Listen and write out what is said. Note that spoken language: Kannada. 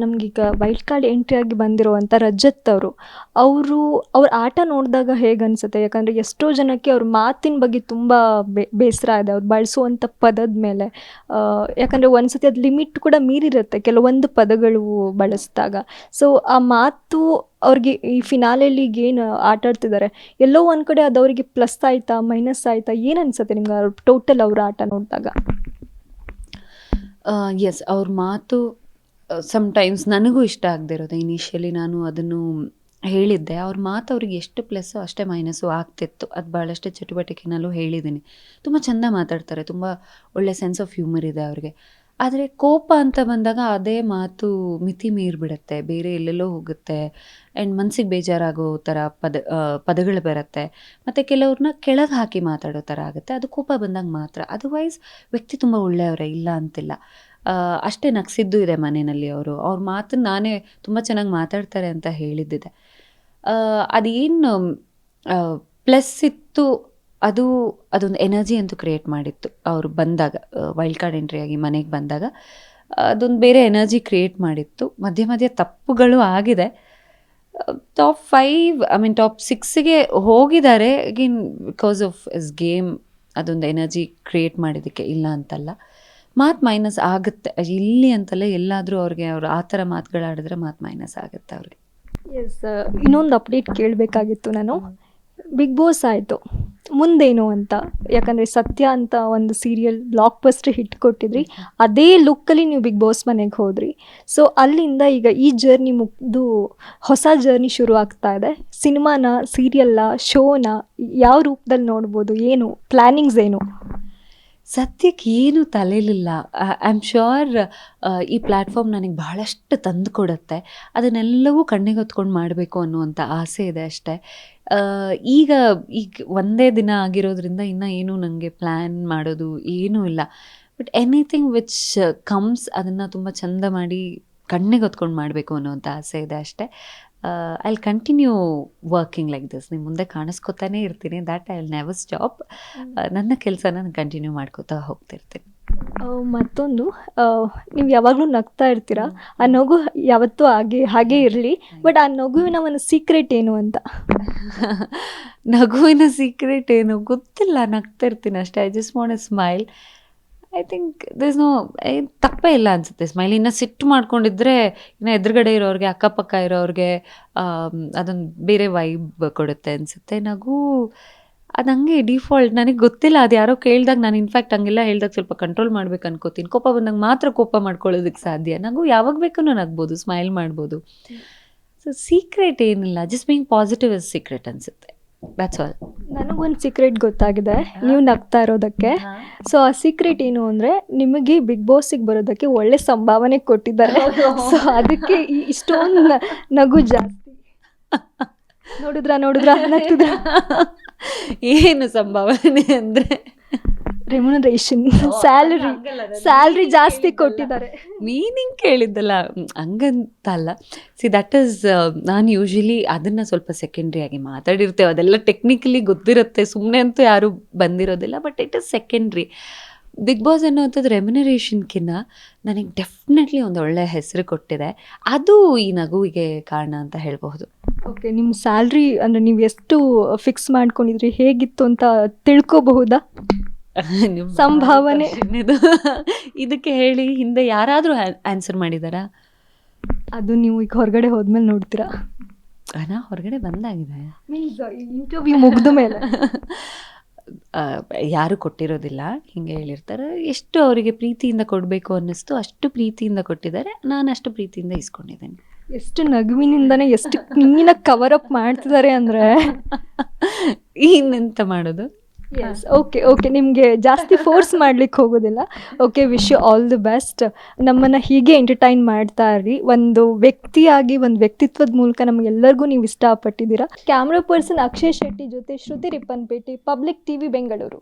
ನಮಗೀಗ ವೈಲ್ಡ್ ಕಾರ್ಡ್ ಎಂಟ್ರಿ ಆಗಿ ಬಂದಿರುವಂಥ ರಜತ್ ಅವರು ಅವ್ರ ಆಟ ನೋಡಿದಾಗ ಹೇಗೆ ಅನಿಸುತ್ತೆ? ಯಾಕಂದರೆ ಎಷ್ಟೋ ಜನಕ್ಕೆ ಅವ್ರ ಮಾತಿನ ಬಗ್ಗೆ ತುಂಬ ಬೇಸರ ಇದೆ ಅವ್ರು ಬಳಸುವಂಥ ಪದದ ಮೇಲೆ. ಯಾಕಂದರೆ ಒಂದು ಸತಿ ಅದು ಲಿಮಿಟ್ ಕೂಡ ಮೀರಿರುತ್ತೆ ಕೆಲವೊಂದು ಪದಗಳು ಬಳಸಿದಾಗ. ಸೊ ಆ ಮಾತು ಅವ್ರಿಗೆ ಈ ಫಿನಾಲೆಯಲ್ಲಿ ಏನು ಆಟ ಆಡ್ತಿದ್ದಾರೆ, ಎಲ್ಲೋ ಒಂದು ಕಡೆ ಅದು ಅವರಿಗೆ ಪ್ಲಸ್ ಆಯಿತಾ ಮೈನಸ್ ಆಯಿತಾ, ಏನು ಅನಿಸುತ್ತೆ ನಿಮ್ಗೆ ಅವ್ರ ಟೋಟಲ್ ಅವ್ರ ಆಟ ನೋಡಿದಾಗ? ಎಸ್, ಅವ್ರ ಮಾತು ಸಮ್ಟೈಮ್ಸ್ ನನಗೂ ಇಷ್ಟ ಆಗದೆ ಇರೋದು. ಇನಿಷಿಯಲಿ ನಾನು ಅದನ್ನು ಹೇಳಿದ್ದೆ, ಅವ್ರ ಮಾತು ಅವ್ರಿಗೆ ಎಷ್ಟು ಪ್ಲಸ್ಸು ಅಷ್ಟೇ ಮೈನಸ್ಸು ಆಗ್ತಿತ್ತು. ಅದು ಭಾಳಷ್ಟು ಚಟುವಟಿಕೆನಲ್ಲೂ ಹೇಳಿದ್ದೀನಿ. ತುಂಬ ಚೆಂದ ಮಾತಾಡ್ತಾರೆ, ತುಂಬ ಒಳ್ಳೆ ಸೆನ್ಸ್ ಆಫ್ ಹ್ಯೂಮರ್ ಇದೆ ಅವ್ರಿಗೆ. ಆದರೆ ಕೋಪ ಅಂತ ಬಂದಾಗ ಅದೇ ಮಾತು ಮಿತಿ ಮೀರಿಬಿಡುತ್ತೆ, ಬೇರೆ ಎಲ್ಲೆಲ್ಲೋ ಹೋಗುತ್ತೆ. ಆ್ಯಂಡ್ ಮನಸ್ಸಿಗೆ ಬೇಜಾರಾಗೋ ಥರ ಪದಗಳು ಬರುತ್ತೆ. ಮತ್ತು ಕೆಲವ್ರನ್ನ ಕೆಳಗೆ ಹಾಕಿ ಮಾತಾಡೋ ಥರ ಆಗುತ್ತೆ. ಅದು ಕೋಪ ಬಂದಾಗ ಮಾತ್ರ. ಅದರ್ವೈಸ್ ವ್ಯಕ್ತಿ ತುಂಬ ಒಳ್ಳೆಯವರೇ, ಇಲ್ಲ ಅಂತಿಲ್ಲ. ಅಷ್ಟೇ ನಗಿಸಿದ್ದು ಇದೆ ಮನೆಯಲ್ಲಿ ಅವರು. ಅವ್ರ ಮಾತನ್ನು ನಾನೇ ತುಂಬ ಚೆನ್ನಾಗಿ ಮಾತಾಡ್ತಾರೆ ಅಂತ ಹೇಳಿದ್ದಿದೆ. ಅದೇನು ಪ್ಲಸ್ ಇತ್ತು, ಅದೊಂದು ಎನರ್ಜಿ ಅಂತೂ ಕ್ರಿಯೇಟ್ ಮಾಡಿತ್ತು ಅವರು ಬಂದಾಗ. ವೈಲ್ಡ್ ಕಾರ್ಡ್ ಎಂಟ್ರಿ ಆಗಿ ಮನೆಗೆ ಬಂದಾಗ ಅದೊಂದು ಬೇರೆ ಎನರ್ಜಿ ಕ್ರಿಯೇಟ್ ಮಾಡಿತ್ತು. ಮಧ್ಯೆ ಮಧ್ಯೆ ತಪ್ಪುಗಳು ಆಗಿದೆ. ಟಾಪ್ 5 ಟಾಪ್ 6ಗೆ ಹೋಗಿದ್ದಾರೆ again because of is game. ಅದೊಂದು ಎನರ್ಜಿ ಕ್ರಿಯೇಟ್ ಮಾಡಿದ್ದಕ್ಕೆ, ಇಲ್ಲ ಅಂತಲ್ಲ. ಮಾತು ಮೈನಸ್ ಆಗುತ್ತೆ, ಇಲ್ಲಿ ಅಂತಲ್ಲ, ಎಲ್ಲಾದರೂ ಅವ್ರಿಗೆ ಅವ್ರು ಆ ಥರ ಮಾತುಗಳಾಡಿದ್ರೆ ಮಾತು ಮೈನಸ್ ಆಗುತ್ತೆ ಅವ್ರಿಗೆ. ಎಸ್, ಇನ್ನೊಂದು ಅಪ್ಡೇಟ್ ಕೇಳಬೇಕಾಗಿತ್ತು ನಾನು. ಬಿಗ್ ಬಾಸ್ ಆಯಿತು, ಮುಂದೇನು ಅಂತ. ಯಾಕಂದರೆ ಸತ್ಯ ಅಂತ ಒಂದು ಸೀರಿಯಲ್ ಬ್ಲಾಕ್ ಬಸ್ಟರ್ ಹಿಟ್ ಕೊಟ್ಟಿದ್ರಿ, ಅದೇ ಲುಕ್ಕಲ್ಲಿ ನೀವು ಬಿಗ್ ಬಾಸ್ ಮನೆಗೆ ಹೋದ್ರಿ. ಸೊ ಅಲ್ಲಿಂದ ಈಗ ಈ ಜರ್ನಿ ಮುಗಿದು ಹೊಸ ಜರ್ನಿ ಶುರು ಆಗ್ತಾ ಇದೆ. ಸಿನಿಮಾನ, ಸೀರಿಯಲ್ಲ, ಶೋನ ಯಾವ ರೂಪದಲ್ಲಿ ನೋಡ್ಬೋದು? ಏನು ಪ್ಲ್ಯಾನಿಂಗ್ಸ್ ಏನು? ಸದ್ಯಕ್ಕೆ ಏನು ತಲೆಯಲ್ಲಿಲ್ಲ. ಐ ಆಮ್ ಶ್ಯೂರ್ ಈ ಪ್ಲ್ಯಾಟ್ಫಾರ್ಮ್ ನನಗೆ ಬಹಳಷ್ಟು ತಂದು ಕೊಡುತ್ತೆ. ಅದನ್ನೆಲ್ಲವೂ ಕಣ್ಣಿಗೆ ಹೊತ್ಕೊಂಡು ಮಾಡಬೇಕು ಅನ್ನುವಂಥ ಆಸೆ ಇದೆ ಅಷ್ಟೇ. ಈಗ ಒಂದೇ ದಿನ ಆಗಿರೋದ್ರಿಂದ ಇನ್ನೂ ಏನು ನನಗೆ ಪ್ಲ್ಯಾನ್ ಮಾಡೋದು ಏನೂ ಇಲ್ಲ. ಬಟ್ ಎನಿಥಿಂಗ್ ವಿಚ್ ಕಮ್ಸ್ ಅದನ್ನು ತುಂಬ ಚೆಂದ ಮಾಡಿ ಕಣ್ಣಿಗೆ ಹೊತ್ಕೊಂಡು ಮಾಡಬೇಕು ಅನ್ನೋವಂಥ ಆಸೆ ಇದೆ ಅಷ್ಟೇ. I will continue working like this. ನಿಮ್ಮ ಮುಂದೆ ಕಾಣಿಸ್ಕೊತಾನೇ ಇರ್ತೀನಿ. That I will never stop. ನನ್ನ ಕೆಲಸನ ನಾನು ಕಂಟಿನ್ಯೂ ಮಾಡ್ಕೋತಾ ಹೋಗ್ತಿರ್ತೀನಿ. ಮತ್ತೊಂದು, ನೀವು ಯಾವಾಗಲೂ ನಗ್ತಾ ಇರ್ತೀರಾ, ಆ ನಗು ಯಾವತ್ತೂ ಹಾಗೇ ಇರಲಿ. ಬಟ್ ಆ ನಗುವಿನ ಒಂದು ಸೀಕ್ರೆಟ್ ಏನು ಅಂತ? ನಗುವಿನ ಸೀಕ್ರೆಟ್ ಏನು ಗೊತ್ತಿಲ್ಲ, ನಗ್ತಾ ಇರ್ತೀನಿ ಅಷ್ಟೇ. I just want to smile. I think this no ತಪ್ಪೇ ಇಲ್ಲ ಅನಿಸುತ್ತೆ ಸ್ಮೈಲ್. ಇನ್ನು ಸಿಟ್ಟು ಮಾಡ್ಕೊಂಡಿದ್ರೆ ಇನ್ನು ಎದುರುಗಡೆ ಇರೋರಿಗೆ, ಅಕ್ಕಪಕ್ಕ ಇರೋರಿಗೆ ಅದೊಂದು ಬೇರೆ ವೈಬ್ ಕೊಡುತ್ತೆ ಅನಿಸುತ್ತೆ. ನಗು ಅದು ಹಂಗೆ ಡಿಫಾಲ್ಟ್, ನನಗೆ ಗೊತ್ತಿಲ್ಲ. ಅದು ಯಾರೋ ಕೇಳಿದಾಗ ನಾನು ಇನ್ಫ್ಯಾಕ್ಟ್ ಹಂಗೆಲ್ಲ ಹೇಳಿದಾಗ ಸ್ವಲ್ಪ ಕಂಟ್ರೋಲ್ ಮಾಡ್ಬೇಕು ಅನ್ಕೋತೀನಿ. ಕೋಪ ಬಂದಾಗ ಮಾತ್ರ ಕೋಪ ಮಾಡ್ಕೊಳ್ಳೋದಕ್ಕೆ ಸಾಧ್ಯ. ನಗು ಯಾವಾಗ ಬೇಕೂ ನಗ್ಬೋದು, ಸ್ಮೈಲ್ ಮಾಡ್ಬೋದು. ಸೊ ಸೀಕ್ರೆಟ್ ಏನಿಲ್ಲ, just being positive is secret ಅನಿಸುತ್ತೆ. That's all. ನನಗೊಂದು ಸೀಕ್ರೆಟ್ ಗೊತ್ತಾಗಿದೆ ನೀವು ನಗ್ತಾ ಇರೋದಕ್ಕೆ. ಸೊ ಆ ಸೀಕ್ರೆಟ್ ಏನು ಅಂದರೆ, ನಿಮಗೆ ಬಿಗ್ ಬಾಸಿಗೆ ಬರೋದಕ್ಕೆ ಒಳ್ಳೆ ಸಂಭಾವನೆ ಕೊಟ್ಟಿದ್ದಾರೆ. ಸೊ ಅದಕ್ಕೆ ಇಷ್ಟೊಂದು ನಗು ಜಾಸ್ತಿ. ನೋಡಿದ್ರಾ ನಗ್ತಿದ್ರ? ಏನು ಸಂಭಾವನೆ ಅಂದರೆ ರೆಮ್ಯುನರೇಷನ್, ಸ್ಯಾಲ್ರಿ ಜಾಸ್ತಿ ಕೊಟ್ಟಿದ್ದಾರೆ. ಮೀನಿಂಗ್ ಕೇಳಿದ್ದಲ್ಲ, ಹಂಗಂತಲ್ಲ. ದಟ್ ಈಸ್, ನಾನು ಯೂಶ್ವಲಿ ಅದನ್ನು ಸ್ವಲ್ಪ ಸೆಕೆಂಡ್ರಿ ಆಗಿ ಮಾತಾಡಿರ್ತೇವೆ. ಅದೆಲ್ಲ ಟೆಕ್ನಿಕಲಿ ಗೊತ್ತಿರುತ್ತೆ, ಸುಮ್ಮನೆ ಅಂತೂ ಯಾರೂ ಬಂದಿರೋದಿಲ್ಲ. But it is secondary. Big boss ಅನ್ನೋವಂಥದ್ದು ರೆಮ್ಯುನರೇಷನ್ಕಿನ್ನ ನನಗೆ ಡೆಫಿನೆಟ್ಲಿ ಒಂದು ಒಳ್ಳೆಯ ಹೆಸರು ಕೊಟ್ಟಿದೆ. ಅದು ಈ ನಗುವಿಗೆ ಕಾರಣ ಅಂತ ಹೇಳಬಹುದು. ಓಕೆ, ನಿಮ್ಮ ಸ್ಯಾಲ್ರಿ ಅಂದರೆ ನೀವು ಎಷ್ಟು ಫಿಕ್ಸ್ ಮಾಡ್ಕೊಂಡಿದ್ರಿ, ಹೇಗಿತ್ತು ಅಂತ ತಿಳ್ಕೊಬಹುದಾ? ಸಂಭಾವನೆ ಇದಕ್ಕೆ ಹೇಳಿ ಹಿಂದೆ ಯಾರಾದರೂ ಆನ್ಸರ್ ಮಾಡಿದಾರಾ? ಅದು ನೀವು ಈಗ ಹೊರಗಡೆ ಹೋದ್ಮೇಲೆ ನೋಡ್ತೀರಾ. ಹೊರಗಡೆ ಬಂದಾಗಿದೆ, ಮೀನ್ಸ್ ಇಂಟರ್ವ್ಯೂ ಮುಗಿದ ಮೇಲೆ ಯಾರು ಕೊಟ್ಟಿರೋದಿಲ್ಲ. ಹಿಂಗೆ ಹೇಳಿರ್ತಾರೆ. ಎಷ್ಟು ಅವರಿಗೆ ಪ್ರೀತಿಯಿಂದ ಕೊಡಬೇಕು ಅನ್ನಿಸ್ತು ಅಷ್ಟು ಪ್ರೀತಿಯಿಂದ ಕೊಟ್ಟಿದ್ದಾರೆ. ನಾನು ಅಷ್ಟು ಪ್ರೀತಿಯಿಂದ ಇಸ್ಕೊಂಡಿದ್ದೇನೆ. ಎಷ್ಟು ನಗುವಿನಿಂದನೇ ಎಷ್ಟು ಕ್ಲೀನ ಕವರ್ ಅಪ್ ಮಾಡ್ತಿದ್ದಾರೆ ಅಂದರೆ ಇನ್ನೆಂತ ಮಾಡೋದು. ಎಸ್, ಓಕೆ, ನಿಮಗೆ ಜಾಸ್ತಿ ಫೋರ್ಸ್ ಮಾಡ್ಲಿಕ್ಕೆ ಹೋಗೋದಿಲ್ಲ. Okay, wish you all the best. ನಮ್ಮನ್ನು ಹೀಗೆ ಎಂಟರ್ಟೈನ್ ಮಾಡ್ತಾ ಇರಿ. ಒಂದು ವ್ಯಕ್ತಿಯಾಗಿ, ಒಂದು ವ್ಯಕ್ತಿತ್ವದ ಮೂಲಕ ನಮಗೆಲ್ಲರಿಗೂ ನೀವು ಇಷ್ಟಪಟ್ಟಿದ್ದೀರಾ. ಕ್ಯಾಮ್ರಾ ಪರ್ಸನ್ ಅಕ್ಷಯ್ ಶೆಟ್ಟಿ ಜೊತೆ ಶ್ರುತಿ ರಿಪ್ಪನ್ಪೇಟೆ, ಪಬ್ಲಿಕ್ ಟಿವಿ, ಬೆಂಗಳೂರು.